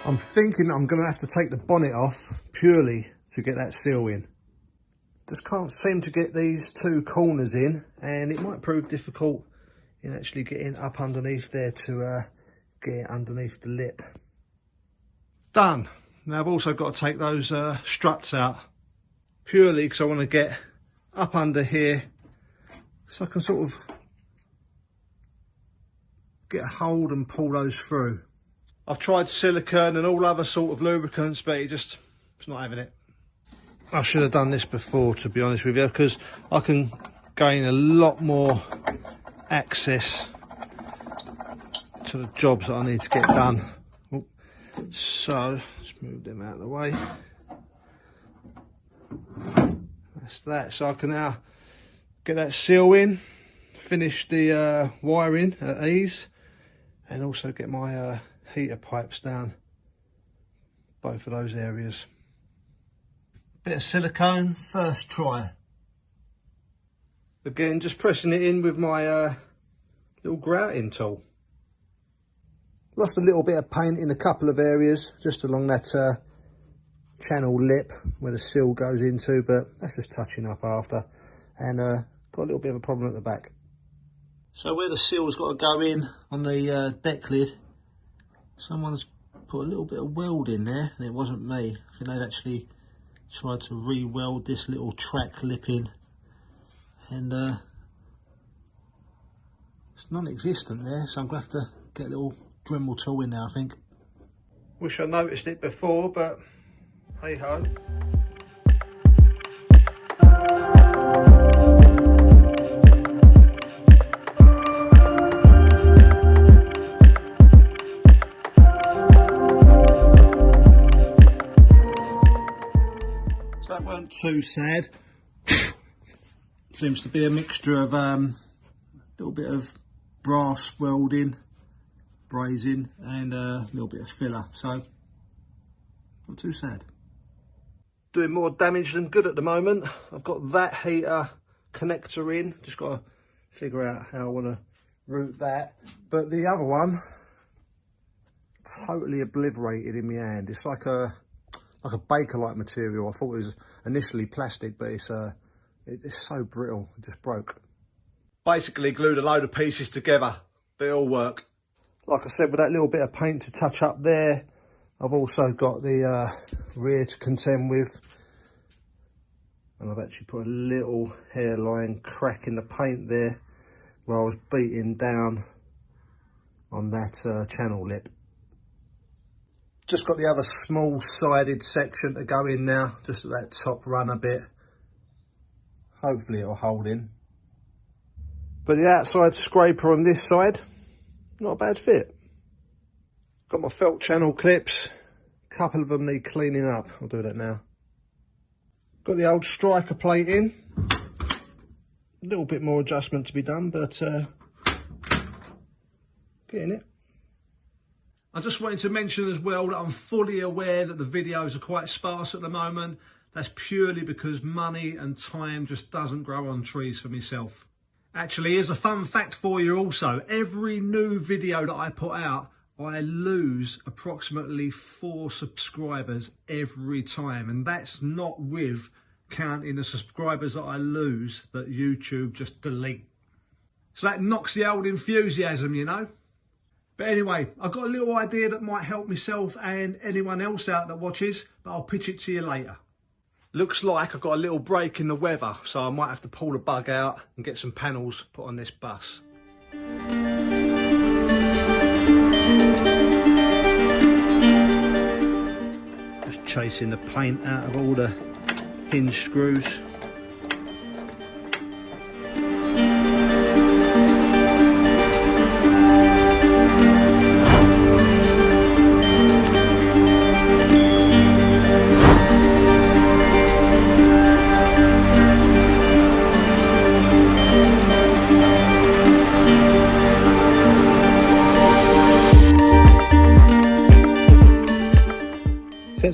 I'm thinking I'm going to have to take the bonnet off purely to get that seal in. Just can't seem to get these two corners in, and it might prove difficult in actually getting up underneath there to get it underneath the lip. Done. Now I've also got to take those struts out purely because I want to get up under here so I can sort of get a hold and pull those through. I've tried silicone and all other sort of lubricants, but it's not having it. I should have done this before, to be honest with you, because I can gain a lot more access to the jobs that I need to get done. So let's move them out of the way. That's that. So I can now get that seal in, finish the wiring at ease, and also get my heater pipes down both of those areas. Bit of silicone, first try. Again, just pressing it in with my little grouting tool. Lost a little bit of paint in a couple of areas, just along that channel lip where the seal goes into, but that's just touching up after. And got a little bit of a problem at the back. So where the seal's got to go in on the deck lid, someone's put a little bit of weld in there, and it wasn't me. I think they've actually tried to re-weld this little track lip in, and it's non-existent there, so I'm going to have to get a little Dremel tool in there, I think. Wish I noticed it before, but hey ho. So that weren't too sad. Seems to be a mixture of a little bit of brass welding, brazing, and a little bit of filler, so not too sad. Doing more damage than good at the moment. I've got that heater connector in, just got to figure out how I want to route that. But the other one, totally obliterated in my hand. It's like a baker-like material. I thought it was initially plastic, but it's so brittle, it just broke. Basically glued a load of pieces together, but it all worked. Like I said, with that little bit of paint to touch up there, I've also got the rear to contend with. And I've actually put a little hairline crack in the paint there where I was beating down on that channel lip. Just got the other small sided section to go in now, just at that top runner bit. Hopefully it'll hold in. But the outside scraper on this side, not a bad fit. Got my felt channel clips, a couple of them need cleaning up, I'll do that now. Got the old striker plate in, a little bit more adjustment to be done, but getting it. I just wanted to mention as well that I'm fully aware that the videos are quite sparse at the moment. That's purely because money and time just doesn't grow on trees for myself. Actually, here's a fun fact for you also. Every new video that I put out, I lose approximately 4 subscribers every time. And that's not with counting the subscribers that I lose that YouTube just delete. So that knocks the old enthusiasm, you know. But anyway, I've got a little idea that might help myself and anyone else out that watches, but I'll pitch it to you later. Looks like I've got a little break in the weather, so I might have to pull the bug out and get some panels put on this bus. Just chasing the paint out of all the hinge screws.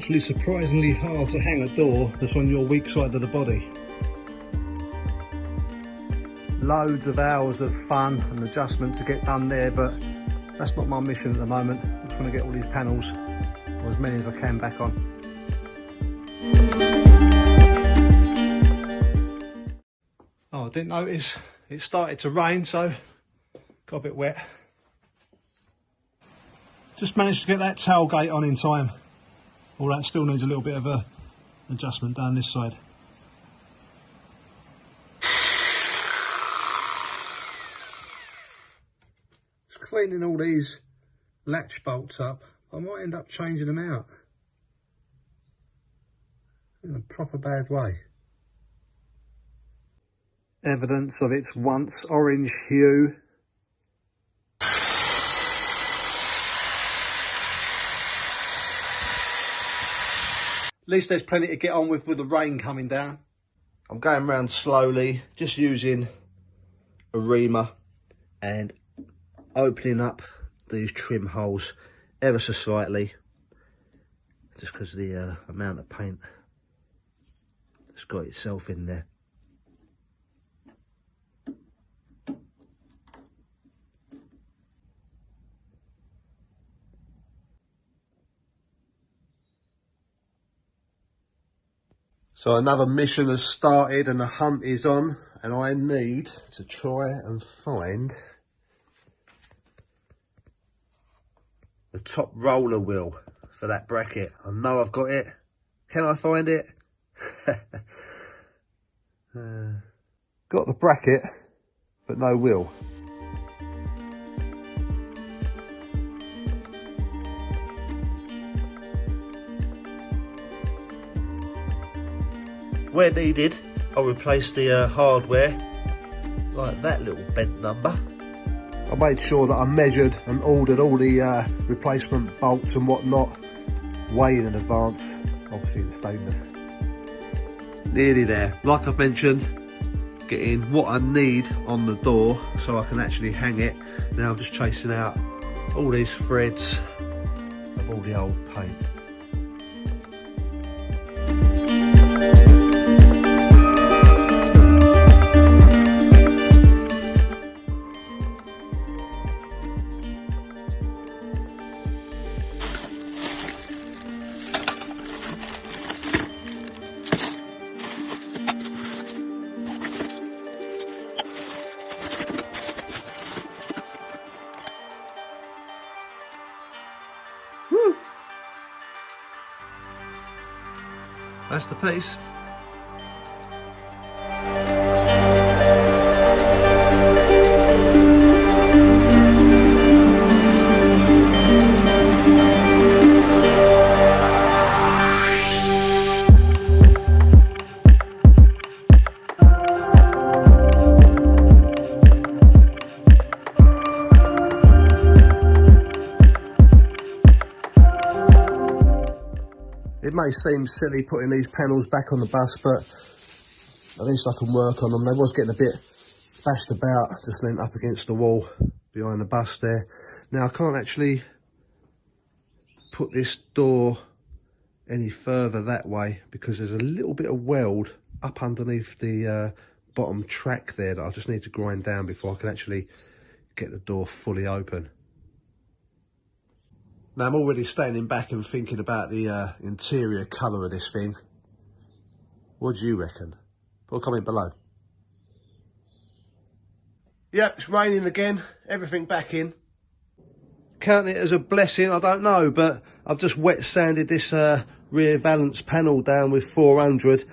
actually surprisingly hard to hang a door that's on your weak side of the body. Loads of hours of fun and adjustment to get done there, but that's not my mission at the moment. I just want to get all these panels, or as many as I can, back on. Oh, I didn't notice it started to rain, so got a bit wet. Just managed to get that tailgate on in time. All that still needs a little bit of a adjustment down this side. Just cleaning all these latch bolts up. I might end up changing them out in a proper bad way. Evidence of its once orange hue. At least there's plenty to get on with the rain coming down. I'm going around slowly, just using a reamer and opening up these trim holes ever so slightly, just because of the amount of paint that's got itself in there. So another mission has started and the hunt is on, and I need to try and find the top roller wheel for that bracket. I know I've got it. Can I find it? Got the bracket, but no wheel. Where needed, I'll replace the hardware, like that little bent number. I made sure that I measured and ordered all the replacement bolts and whatnot way in advance, obviously in stainless. Nearly there. Like I've mentioned, getting what I need on the door so I can actually hang it. Now I'm just chasing out all these threads of all the old paint. Woo! That's the piece. It may seem silly putting these panels back on the bus, but at least I can work on them. They was getting a bit bashed about, just leant up against the wall behind the bus there. Now I can't actually put this door any further that way because there's a little bit of weld up underneath the bottom track there that I just need to grind down before I can actually get the door fully open. Now I'm already standing back and thinking about the interior colour of this thing. What do you reckon? Put a comment below. Yep, it's raining again. Everything back in. Count it as a blessing, I don't know, but I've just wet sanded this rear valance panel down with 400.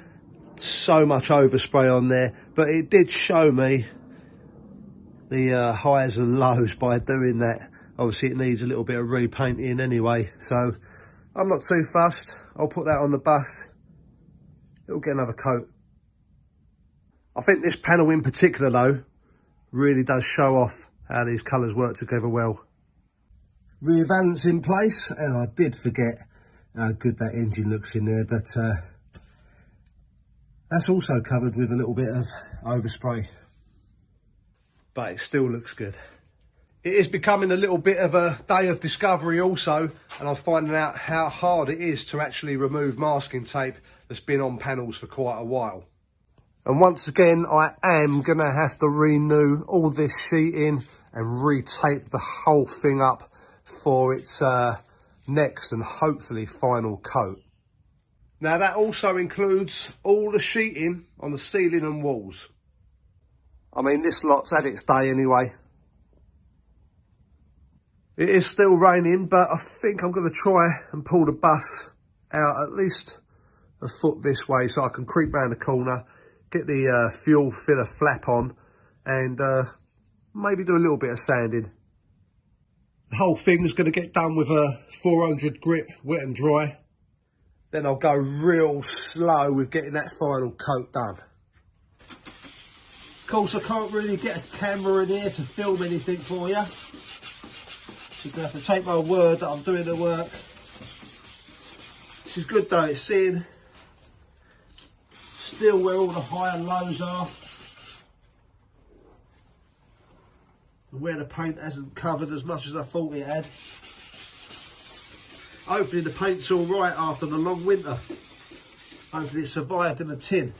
So much overspray on there, but it did show me the highs and lows by doing that. Obviously it needs a little bit of repainting anyway, so I'm not too fussed. I'll put that on the bus. It'll get another coat. I think this panel in particular though really does show off how these colours work together well. Rear valance in place, and I did forget how good that engine looks in there, but that's also covered with a little bit of overspray. But it still looks good. It is becoming a little bit of a day of discovery also, and I'm finding out how hard it is to actually remove masking tape that's been on panels for quite a while. And once again, I am going to have to renew all this sheeting and re-tape the whole thing up for its next and hopefully final coat. Now that also includes all the sheeting on the ceiling and walls. I mean, this lot's had its day anyway. It is still raining, but I think I'm going to try and pull the bus out at least a foot this way so I can creep round the corner, get the fuel filler flap on, and maybe do a little bit of sanding. The whole thing's going to get done with a 400 grit wet and dry. Then I'll go real slow with getting that final coat done. Of course, I can't really get a camera in here to film anything for you. So you're going to have to take my word that I'm doing the work. This is good though, it's seeing still where all the high and lows are. And where the paint hasn't covered as much as I thought it had. Hopefully the paint's all right after the long winter. Hopefully it survived in a tin.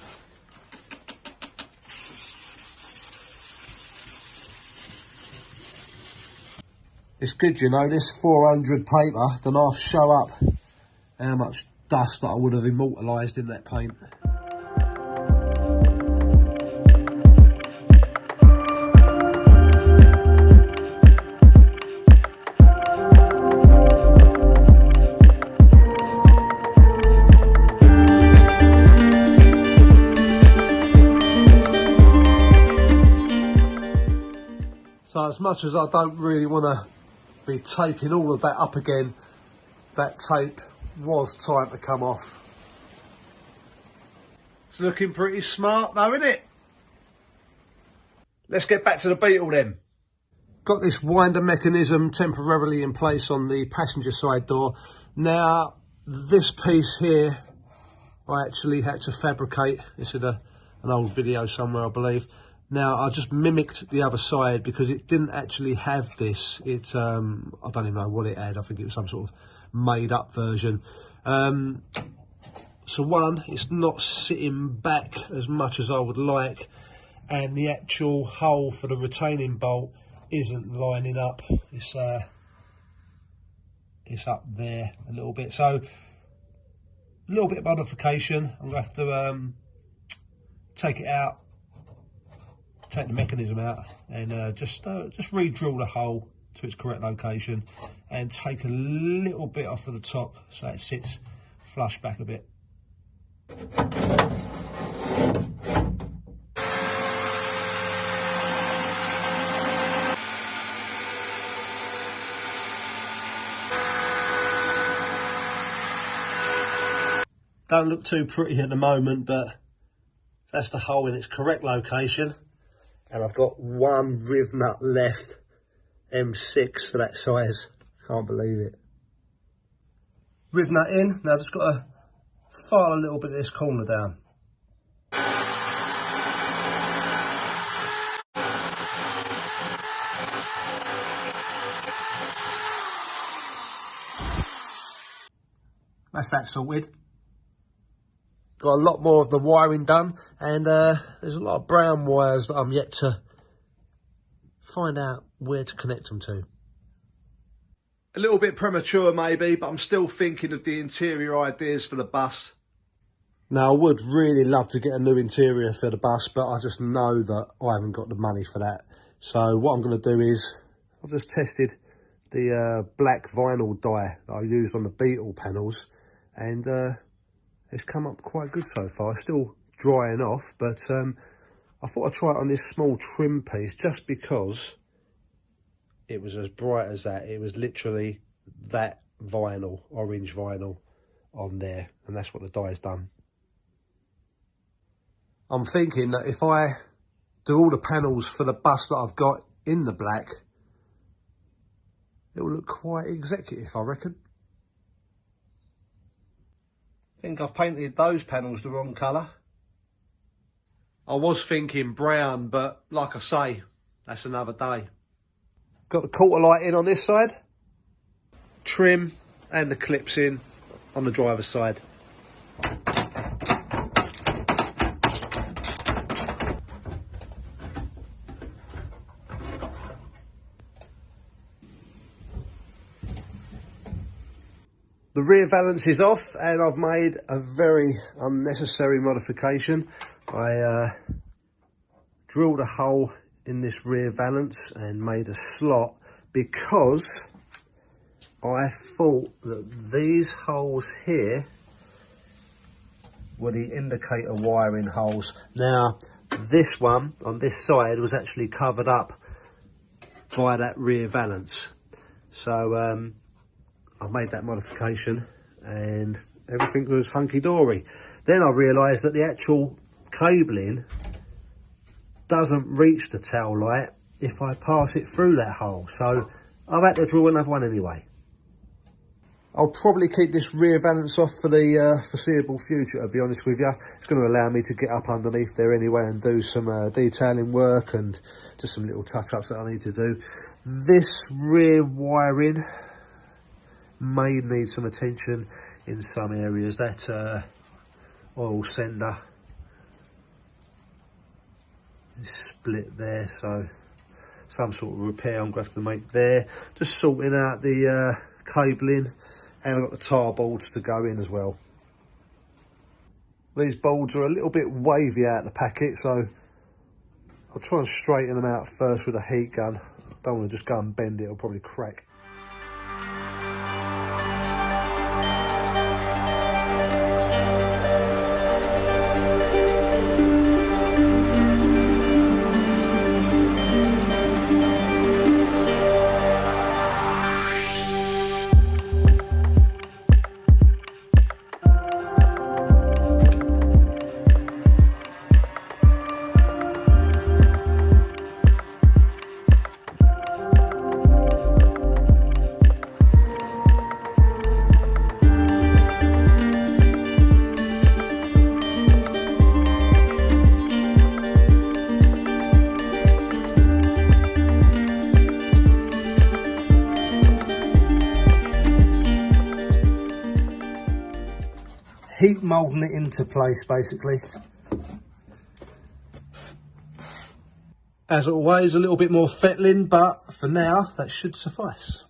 It's good, you know, this 400 paper done half show up how much dust that I would have immortalised in that paint. So as much as I don't really want to be taping all of that up again, that tape was time to come off. It's looking pretty smart though, isn't it? Let's get back to the Beetle then. Got this winder mechanism temporarily in place on the passenger side door. Now this piece here I actually had to fabricate. This is an old video somewhere, I believe. Now, I just mimicked the other side because it didn't actually have this. It's, I don't even know what it had. I think it was some sort of made up version. So one, it's not sitting back as much as I would like. And the actual hole for the retaining bolt isn't lining up. It's up there a little bit. So, a little bit of modification. I'm going to have to take it out. Take the mechanism out and just re-drill the hole to its correct location and take a little bit off of the top so it sits flush back a bit. Don't look too pretty at the moment, but that's the hole in its correct location. And I've got one riv nut left, M6 for that size. Can't believe it. Riv nut in. Now I've just got to file a little bit of this corner down. That's that sorted. Got a lot more of the wiring done, and there's a lot of brown wires that I'm yet to find out where to connect them to. A little bit premature maybe, but I'm still thinking of the interior ideas for the bus. Now I would really love to get a new interior for the bus, but I just know that I haven't got the money for that. So what I'm going to do is, I've just tested the black vinyl dye that I used on the Beetle panels, and it's come up quite good so far. It's still drying off, but I thought I'd try it on this small trim piece just because it was as bright as that. It was literally that vinyl, orange vinyl on there, and that's what the dye's done. I'm thinking that if I do all the panels for the bus that I've got in the black, it will look quite executive, I reckon. I think I've painted those panels the wrong colour. I was thinking brown, but like I say, that's another day. Got the quarter light in on this side, trim and the clips in on the driver's side. The rear valance is off, and I've made a very unnecessary modification. I drilled a hole in this rear valance and made a slot because I thought that these holes here were the indicator wiring holes. Now, this one on this side was actually covered up by that rear valance. So I made that modification and everything was hunky-dory. Then I realised that the actual cabling doesn't reach the tail light if I pass it through that hole. So I've had to drill another one anyway. I'll probably keep this rear valance off for the foreseeable future, to be honest with you. It's going to allow me to get up underneath there anyway and do some detailing work and just some little touch-ups that I need to do. This rear wiring may need some attention in some areas. That oil sender is split there, so some sort of repair I'm going to have to make there. Just sorting out the cabling, and I've got the tar boards to go in as well. These boards are a little bit wavy out of the packet, so I'll try and straighten them out first with a heat gun. Don't want to just go and bend it, it'll probably crack. Heat moulding it into place basically. As always, a little bit more fettling, but for now that should suffice.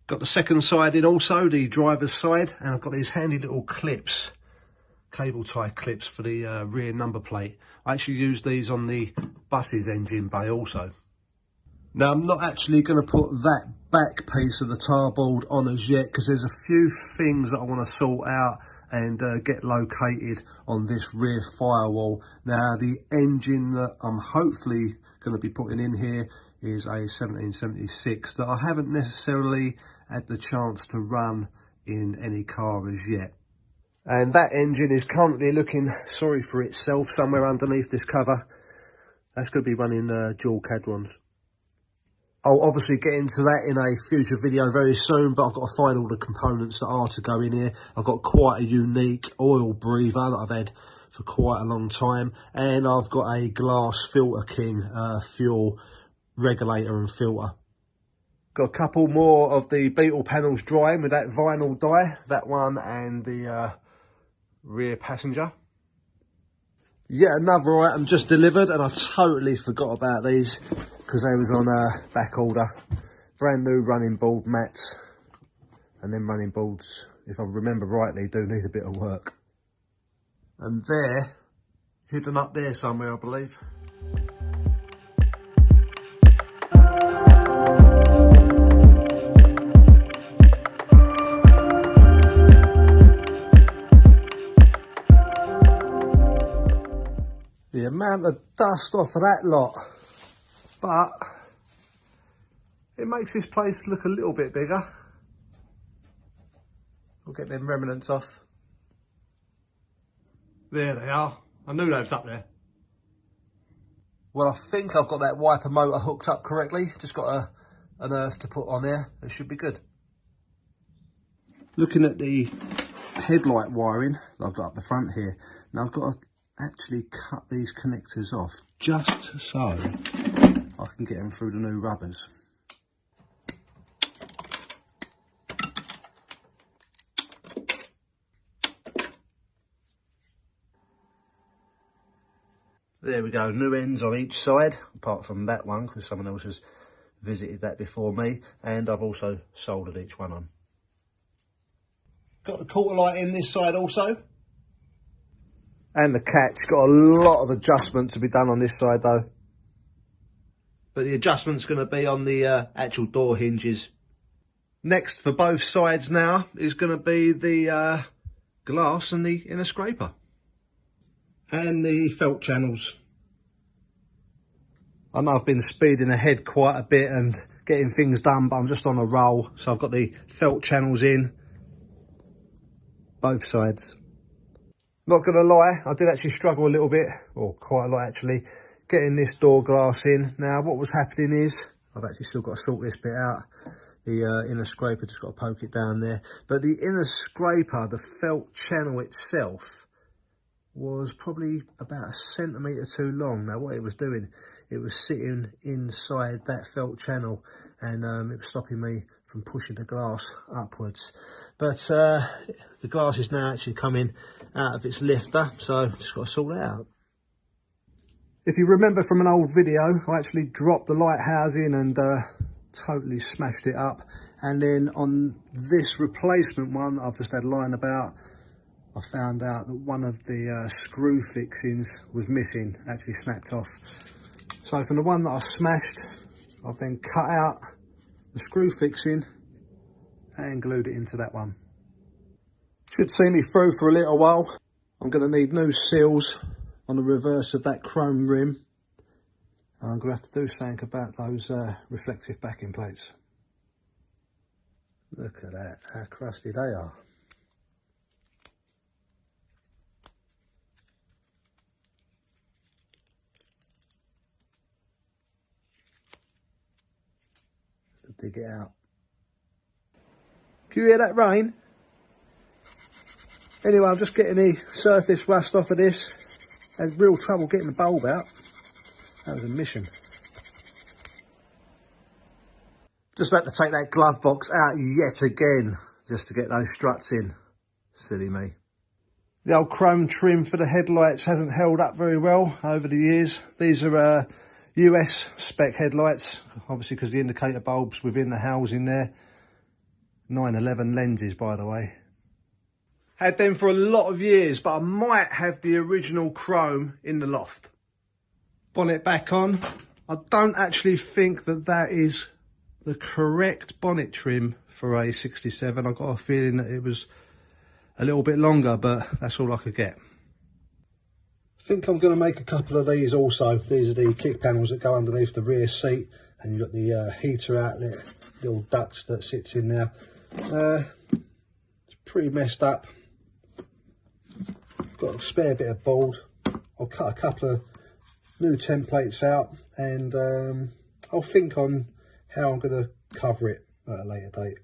Got the second side in also, the driver's side, and I've got these handy little clips, cable tie clips for the rear number plate. I actually use these on the bus's engine bay also. Now, I'm not actually going to put that back piece of the tarboard on as yet because there's a few things that I want to sort out and get located on this rear firewall. Now, the engine that I'm hopefully going to be putting in here is a 1776 that I haven't necessarily had the chance to run in any car as yet. And that engine is currently looking sorry for itself somewhere underneath this cover. That's going to be running dual cadrons. I'll obviously get into that in a future video very soon, but I've got to find all the components that are to go in here. I've got quite a unique oil breather that I've had for quite a long time, and I've got a Glass Filter King fuel regulator and filter. Got a couple more of the Beetle panels drying with that vinyl dye, that one and the rear passenger. Yet another item just delivered, and I totally forgot about these because they was on back order. Brand new running board mats, and then running boards, if I remember rightly, do need a bit of work. And they're hidden up there somewhere, I believe. The amount of dust off of that lot, but it makes this place look a little bit bigger. We'll get them remnants off. There they are. I knew they was up there. Well, I think I've got that wiper motor hooked up correctly. Just got an earth to put on there. It should be good. Looking at the headlight wiring that I've got up the front here. Now I've got to actually cut these connectors off just so I can get them through the new rubbers. There we go, new ends on each side, apart from that one, because someone else has visited that before me, and I've also soldered each one on. Got the quarter light in this side also. And the catch, got a lot of adjustment to be done on this side though. But the adjustment's going to be on the actual door hinges. Next for both sides now is going to be the glass and the inner scraper. And the felt channels. I know I've been speeding ahead quite a bit and getting things done, but I'm just on a roll. So I've got the felt channels in both sides. Not gonna lie, I did actually struggle a little bit, or quite a lot actually, getting this door glass in. Now what was happening is, I've actually still got to sort this bit out. The inner scraper, just got to poke it down there. But the inner scraper, the felt channel itself, was probably about 1 centimetre too long. Now what it was doing, it was sitting inside that felt channel, and it was stopping me from pushing the glass upwards. But the glass is now actually coming out of its lifter, so just got to sort that out. If you remember from an old video, I actually dropped the light housing and totally smashed it up. And then on this replacement one I've just had lying about, I found out that one of the screw fixings was missing, actually snapped off. So from the one that I smashed, I've then cut out the screw fixing and glued it into that one. Should see me through for a little while. I'm going to need new seals on the reverse of that chrome rim. I'm going to have to do something about those reflective backing plates. Look at that, how crusty they are. Dig it out. Can you hear that rain? Anyway, I'm just getting the surface rust off of this. Had real trouble getting the bulb out. That was a mission. Just had to take that glove box out yet again, just to get those struts in. Silly me. The old chrome trim for the headlights hasn't held up very well over the years. These are US spec headlights, obviously because the indicator bulb's within the housing there. 911 lenses, by the way. Had them for a lot of years, but I might have the original chrome in the loft. Bonnet back on. I don't actually think that that is the correct bonnet trim for a 67. I got a feeling that it was a little bit longer, but that's all I could get. I think I'm going to make a couple of these also. These are the kick panels that go underneath the rear seat, and you've got the heater outlet, little duct that sits in there. It's pretty messed up. Got a spare bit of board. I'll cut a couple of new templates out, and I'll think on how I'm going to cover it at a later date.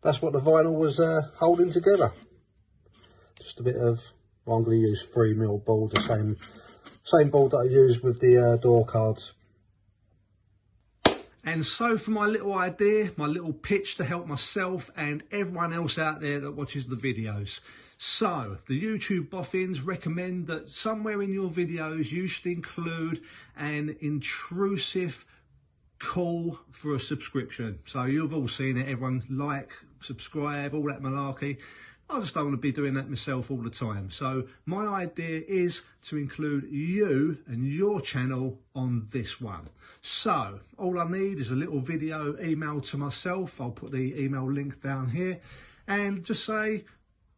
That's what the vinyl was holding together. Just a bit of, well, I'm going to use 3mm board, the same board that I used with the door cards. And so for my little idea, my little pitch to help myself and everyone else out there that watches the videos. So the YouTube boffins recommend that somewhere in your videos you should include an intrusive call for a subscription. So you've all seen it, everyone like, subscribe, all that malarkey. I just don't want to be doing that myself all the time. So my idea is to include you and your channel on this one. So all I need is a little video emailed to myself. I'll put the email link down here, and just say,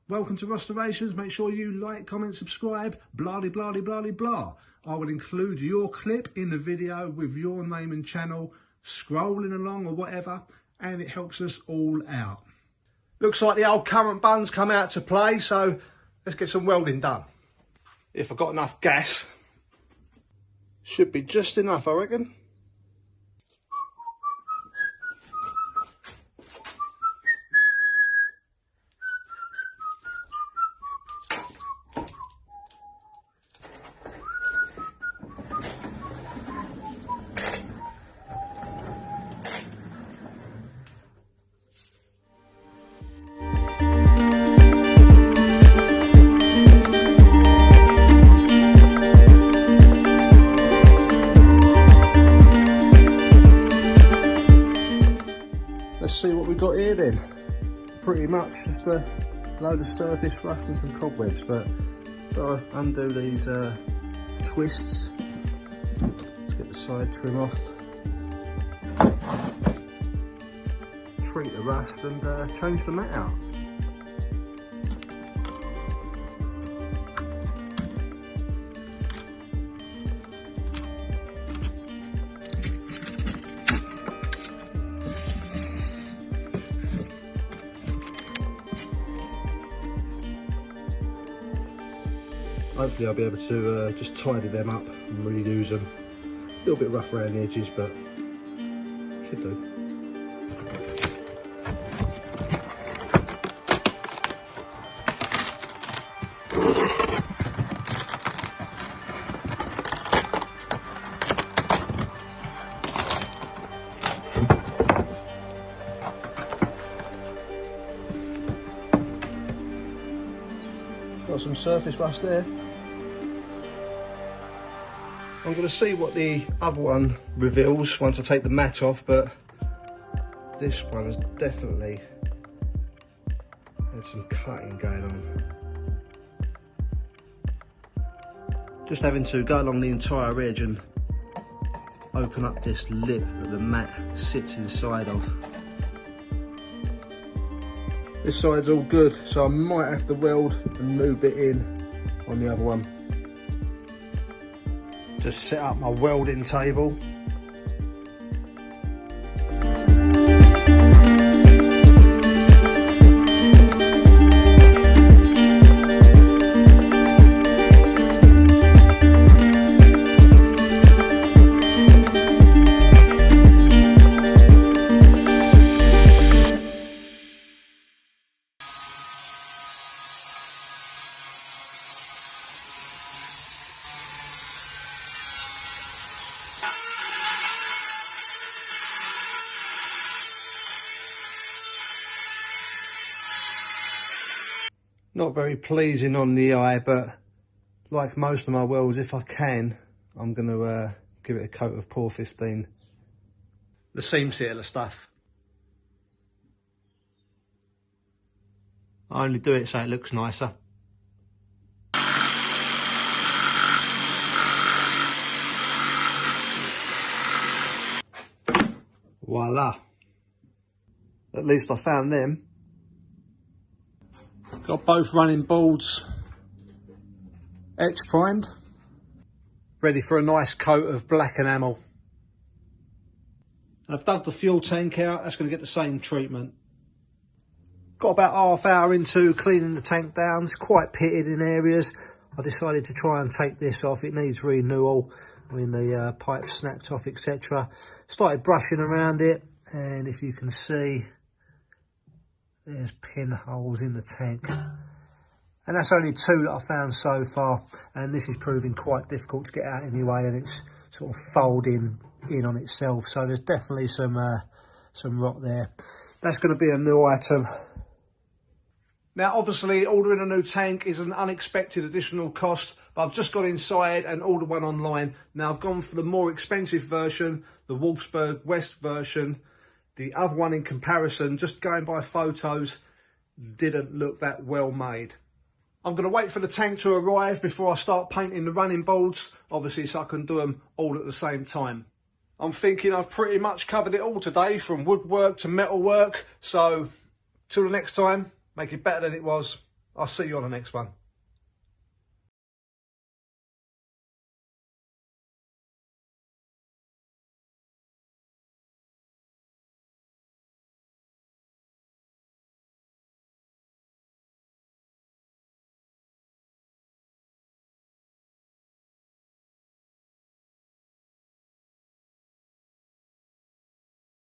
welcome to Restorations. Make sure you like, comment, subscribe, blah, blah, blah, blah, blah. I will include your clip in the video with your name and channel, scrolling along or whatever, and it helps us all out. Looks like the old current bun's come out to play, so let's get some welding done. If I've got enough gas, should be just enough, I reckon. See what we got here then. Pretty much just a load of surface rust and some cobwebs, but gotta undo these twists. Let's get the side trim off, treat the rust and change the mat out. Hopefully I'll be able to just tidy them up and reuse them. A little bit rough around the edges, but should do. Got some surface rust there. I'm going to see what the other one reveals once I take the mat off, but this one has definitely had some cutting going on. Just having to go along the entire edge and open up this lip that the mat sits inside of. This side's all good, so I might have to weld a new bit in on the other one. Just set up my welding table. Not very pleasing on the eye, but like most of my welds, if I can, I'm going to give it a coat of Por 15. The seam sealer stuff. I only do it so it looks nicer. Voila. At least I found them. Got both running boards etch primed, ready for a nice coat of black enamel. And I've dug the fuel tank out, that's going to get the same treatment. Got about half hour into cleaning the tank down, it's quite pitted in areas. I decided to try and take this off, it needs renewal. I mean the pipe snapped off, etc. Started brushing around it, and if you can see, there's pinholes in the tank, and that's only two that I found so far, and this is proving quite difficult to get out anyway, and it's sort of folding in on itself, so there's definitely some rot there. That's going to be a new item. Now obviously ordering a new tank is an unexpected additional cost, but I've just gone inside and ordered one online. Now I've gone for the more expensive version, the Wolfsburg West version. The other one in comparison, just going by photos, didn't look that well made. I'm going to wait for the tank to arrive before I start painting the running boards, obviously so I can do them all at the same time. I'm thinking I've pretty much covered it all today, from woodwork to metalwork, so till the next time, make it better than it was. I'll see you on the next one.